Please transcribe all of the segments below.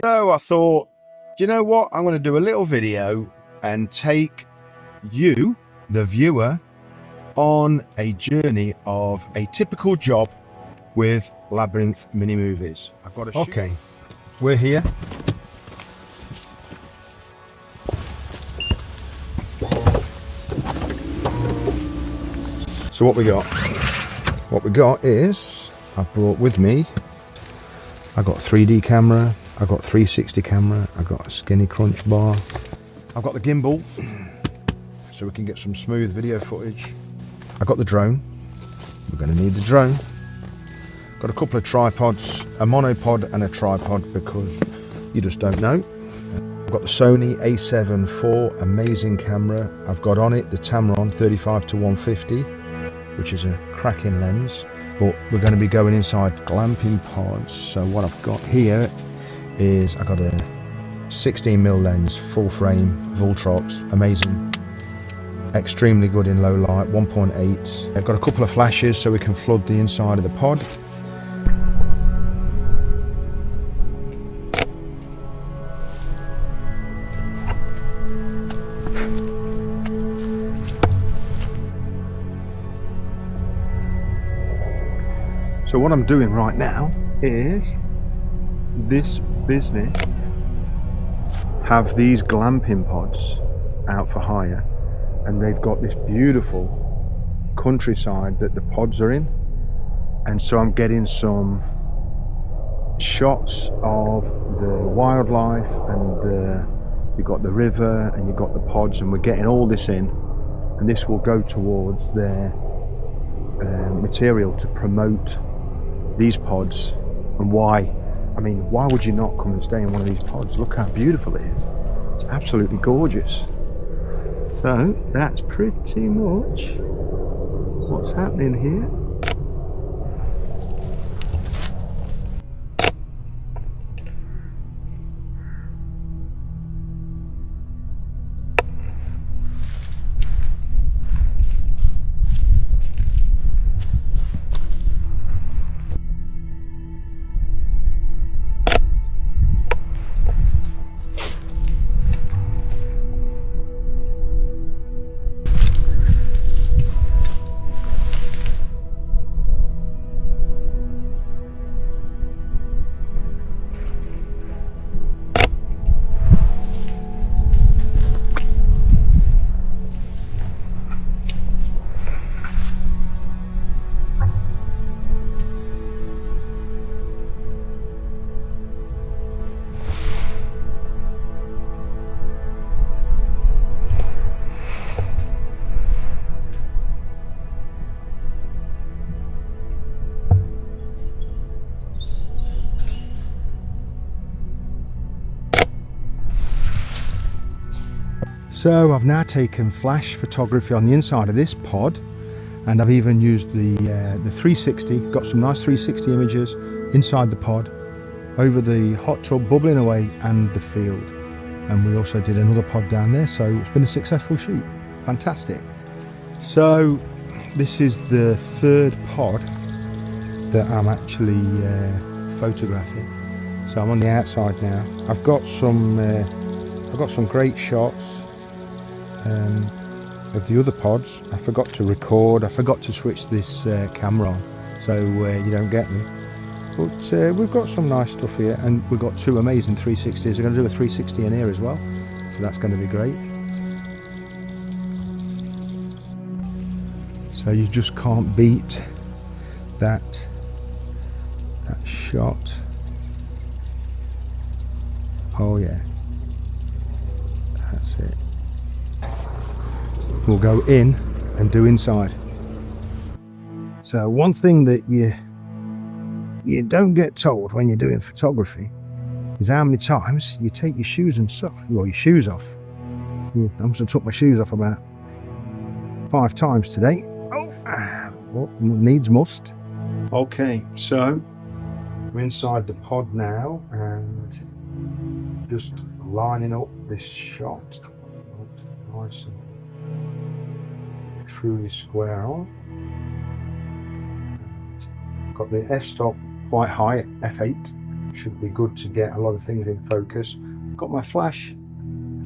So I thought, do you know what? I'm going to do a little video and take you, the viewer, on a journey of a typical job with Labyrinth Mini Movies. I've got a Okay, we're here. So what we got? What we got is, I've brought with me, I've got 3D camera, I've got 360 camera, I've got a skinny crunch bar, I've got the gimbal, so we can get some smooth video footage. I've got the drone, we're going to need the drone. Got a couple of tripods, a monopod and a tripod because you just don't know. I've got the Sony A7 IV, amazing camera. I've got on it the Tamron 35-150, which is a cracking lens. But we're going to be going inside glamping pods. So what I've got here is I've got a 16mm lens, full frame, Vultrox, amazing. Extremely good in low light, 1.8. I've got a couple of flashes so we can flood the inside of the pod. So what I'm doing right now is this business have these glamping pods out for hire, and they've got this beautiful countryside that the pods are in, and so I'm getting some shots of the wildlife, and you've got the river and you've got the pods, and we're getting all this in, and this will go towards their material to promote these pods. And why would you not come and stay in one of these pods? Look how beautiful it is. It's absolutely gorgeous. So that's pretty much what's happening here. So I've now taken flash photography on the inside of this pod, and I've even used the 360, got some nice 360 images inside the pod, over the hot tub bubbling away and the field. And we also did another pod down there, so it's been a successful shoot. Fantastic. So this is the third pod that I'm actually photographing. So I'm on the outside now. I've got some great shots of the other pods. I forgot to record, I forgot to switch this camera on, so you don't get them. But we've got some nice stuff here, and we've got two amazing 360s. We're going to do a 360 in here as well, so that's going to be great. So you just can't beat that shot. Oh yeah, that's it. We'll go in and do inside. So one thing that you don't get told when you're doing photography is how many times you take your shoes and stuff, well, your shoes off. I must have took my shoes off about 5 times today. Well, needs must. Okay, so we're inside the pod now and just lining up this shot. Nice and truly square on. Got the f-stop quite high at f8. should be good to get a lot of things in focus. Got my flash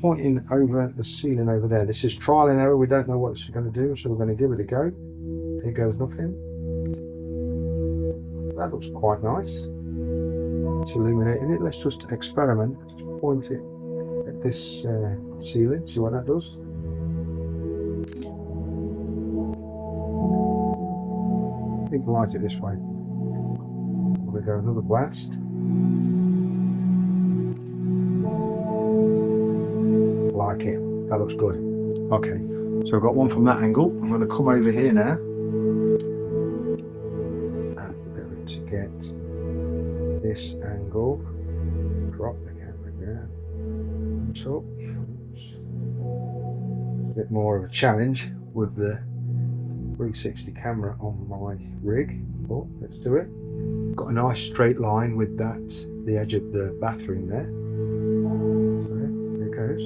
pointing over the ceiling over there. This is trial and error. We don't know what it's going to do, so we're going to give it a go. Here goes nothing. That looks quite nice. It's illuminated it. Let's just experiment. Just point it at this ceiling, see what that does. I think we'll light it this way. We'll go another blast. Like it. That looks good. Okay, so I've got one from that angle. I'm going to come over here now. And we're going to get this angle. Drop the camera down. So, a bit more of a challenge with the 360 camera on my rig. Oh, let's do it. Got a nice straight line with that, the edge of the bathroom there. So, there it goes.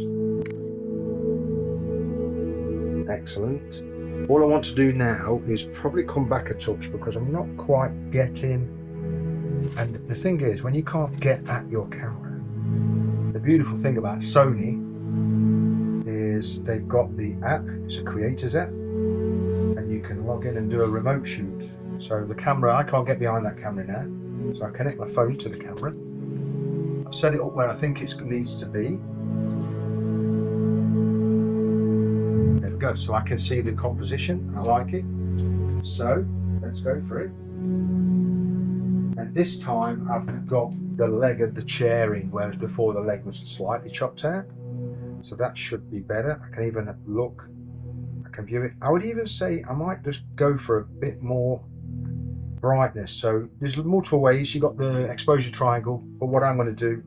Excellent. All I want to do now is probably come back a touch because I'm not quite getting, and the thing is, when you can't get at your camera, the beautiful thing about Sony is they've got the app, it's a creators app, and you can log in and do a remote shoot. So the camera, I can't get behind that camera now, so I connect my phone to the camera. I've set it up where I think it needs to be. There we go, so I can see the composition, I like it. So let's go through. And this time I've got the leg of the chair in, whereas before the leg was slightly chopped out. So that should be better. I can even look, I can view it. I would even say I might just go for a bit more brightness. So there's multiple ways. You've got the exposure triangle, but what I'm going to do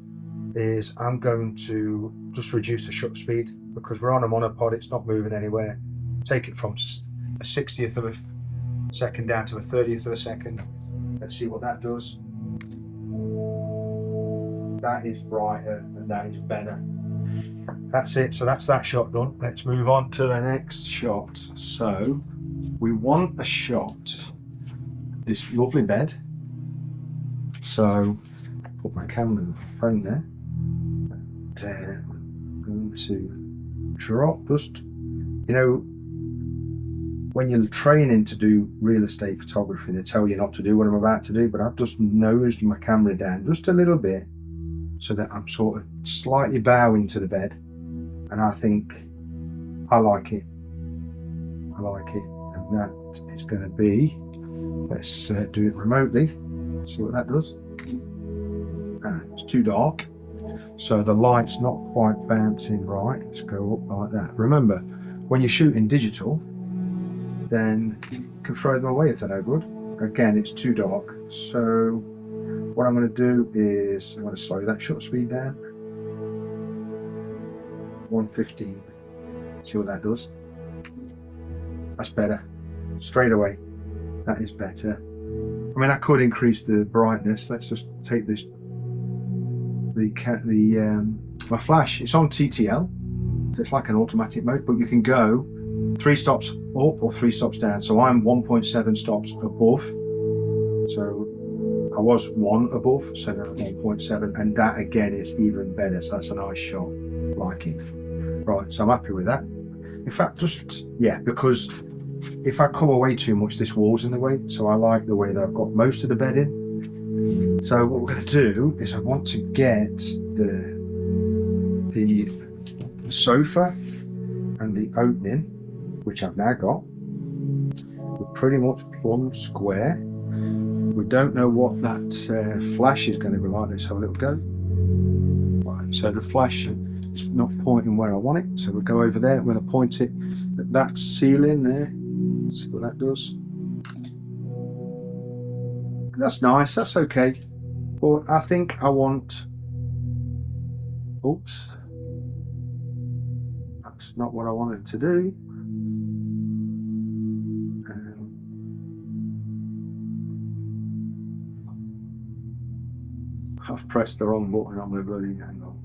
is I'm going to just reduce the shutter speed because we're on a monopod, it's not moving anywhere. Take it from a 60th of a second down to a 30th of a second. Let's see what that does. That is brighter and that is better. That's it, so that's that shot done. Let's move on to the next shot. So we want a shot, this lovely bed. So put my camera and my phone there. And I'm going to drop just, you know, when you're training to do real estate photography, they tell you not to do what I'm about to do, but I've just nosed my camera down just a little bit so that I'm sort of slightly bowing to the bed, and I think I like it. I like it, and that is going to be, let's do it remotely, see what that does. It's too dark, so the light's not quite bouncing right. Let's go up like that. Remember, when you're shooting digital, then you can throw them away if they're no good. Again, it's too dark, so what I'm going to do is I'm going to slow that shutter speed down. 1/15. See what that does. That's better. Straight away, that is better. I mean, I could increase the brightness. Let's just take this. My flash. It's on TTL, so it's like an automatic mode, but you can go 3 stops up or 3 stops down. So I'm 1.7 stops above. So I was 1 above, so now 1.7, and that again is even better. So that's a nice shot. Like it. Right, so I'm happy with that. In fact, just, yeah, because if I come away too much, this wall's in the way. So I like the way that I've got most of the bed in. So what we're going to do is I want to get the sofa and the opening, which I've now got. We're pretty much plumb square. We don't know what that flash is going to be like. Let's have a little go. Right, so the flash is not pointing where I want it, so we'll go over there. I'm going to point it at that ceiling there. See what that does. That's nice, that's okay. But I think I want, oops, that's not what I wanted to do. I've pressed the wrong button on my bloody angle.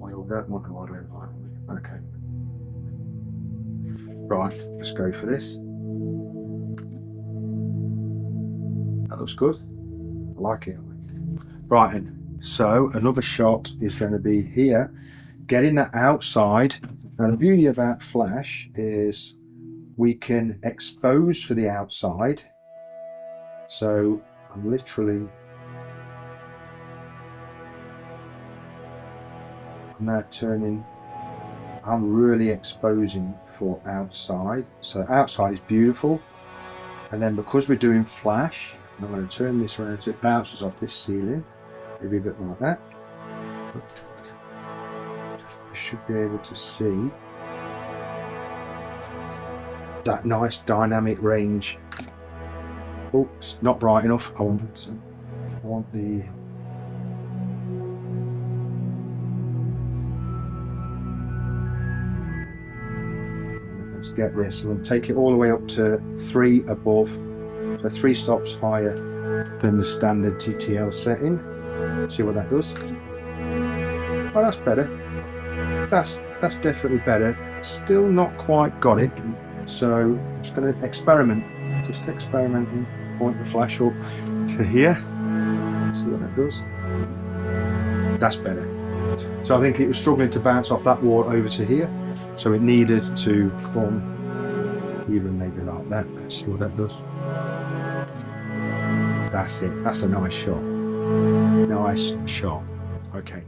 I don't want to order it. Okay. Right, let's go for this. That looks good. I like it. Right, and so another shot is going to be here, getting that outside. Now the beauty about flash is we can expose for the outside. So I'm now turning, I'm really exposing for outside. So outside is beautiful. And then because we're doing flash, I'm going to turn this around so it bounces off this ceiling, maybe a bit like that. You should be able to see that nice dynamic range. Oh, it's not bright enough. I want the let's get this. I'm going to take it all the way up to 3 above, so 3 stops higher than the standard TTL setting. See what that does. Oh, that's better. That's definitely better. Still not quite got it. So I'm just going to experiment. Just experimenting. Point the flash up to here. See what that does. That's better. So I think it was struggling to bounce off that wall over to here. So it needed to come even maybe like that. Let's see what that does. That's it. That's a nice shot. Nice shot. Okay.